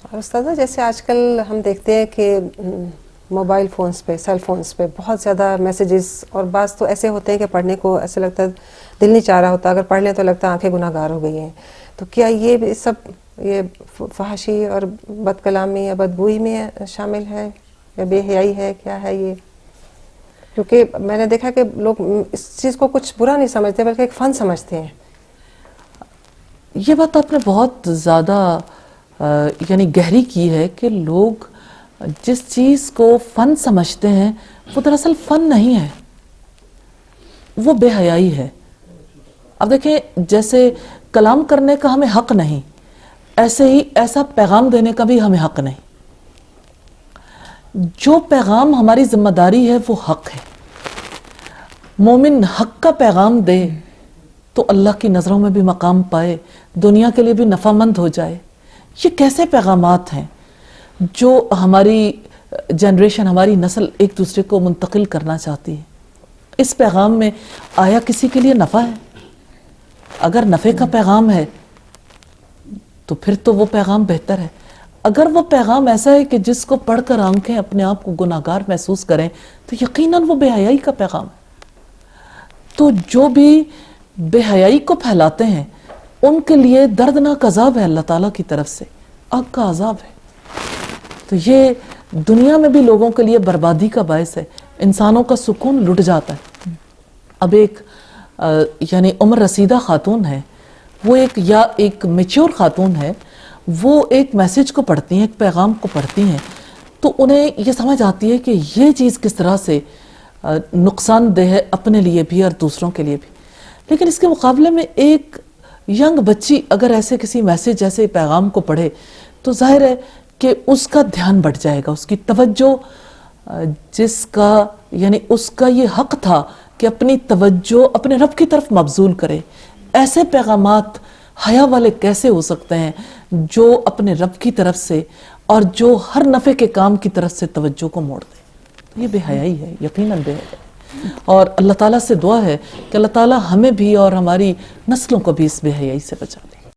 اور استاذہ جیسے آج کل ہم دیکھتے ہیں کہ موبائل فونز پہ، سیل فونز پہ بہت زیادہ میسیجز، اور بعض تو ایسے ہوتے ہیں کہ پڑھنے کو ایسے لگتا ہے دل نہیں چاہ رہا ہوتا، اگر پڑھ لیں تو لگتا ہے آنکھیں گناہ گار ہو گئی ہیں. تو کیا یہ بھی سب یہ فحاشی اور بد کلامی یا بدبوئی میں شامل ہے یا بے حیائی ہے؟ کیا ہے یہ؟ کیونکہ میں نے دیکھا کہ لوگ اس چیز کو کچھ برا نہیں سمجھتے بلکہ ایک فن سمجھتے ہیں. یہ بات آپ نے بہت زیادہ یعنی گہری کی ہے کہ لوگ جس چیز کو فن سمجھتے ہیں وہ دراصل فن نہیں ہے، وہ بے حیائی ہے. اب دیکھیں، جیسے کلام کرنے کا ہمیں حق نہیں، ایسے ہی ایسا پیغام دینے کا بھی ہمیں حق نہیں. جو پیغام ہماری ذمہ داری ہے وہ حق ہے. مومن حق کا پیغام دے تو اللہ کی نظروں میں بھی مقام پائے، دنیا کے لیے بھی نفع مند ہو جائے. یہ کیسے پیغامات ہیں جو ہماری جنریشن، ہماری نسل ایک دوسرے کو منتقل کرنا چاہتی ہے؟ اس پیغام میں آیا کسی کے لیے نفع ہے؟ اگر نفع کا پیغام ہے تو پھر تو وہ پیغام بہتر ہے. اگر وہ پیغام ایسا ہے کہ جس کو پڑھ کر آنکھیں اپنے آپ کو گناہگار محسوس کریں تو یقیناً وہ بے حیائی کا پیغام ہے. تو جو بھی بے حیائی کو پھیلاتے ہیں ان کے لیے دردناک عذاب ہے اللہ تعالیٰ کی طرف سے، آگ کا عذاب ہے. تو یہ دنیا میں بھی لوگوں کے لیے بربادی کا باعث ہے، انسانوں کا سکون لٹ جاتا ہے. اب ایک یعنی عمر رسیدہ خاتون ہے، وہ ایک میچور خاتون ہے، وہ ایک میسج کو پڑھتی ہیں، ایک پیغام کو پڑھتی ہیں تو انہیں یہ سمجھ آتی ہے کہ یہ چیز کس طرح سے نقصان دہ ہے اپنے لیے بھی اور دوسروں کے لیے بھی. لیکن اس کے مقابلے میں ایک ینگ بچی اگر ایسے کسی میسج، ایسے پیغام کو پڑھے تو ظاہر ہے کہ اس کا دھیان بڑھ جائے گا، اس کی توجہ جس کا یعنی اس کا یہ حق تھا کہ اپنی توجہ اپنے رب کی طرف مبذول کرے. ایسے پیغامات حیا والے کیسے ہو سکتے ہیں جو اپنے رب کی طرف سے اور جو ہر نفع کے کام کی طرف سے توجہ کو موڑ دے؟ یہ بے حیائی ہے، یقیناً بے حیائی. اور اللہ تعالیٰ سے دعا ہے کہ اللہ تعالیٰ ہمیں بھی اور ہماری نسلوں کو بھی اس بے حیائی سے بچا دے.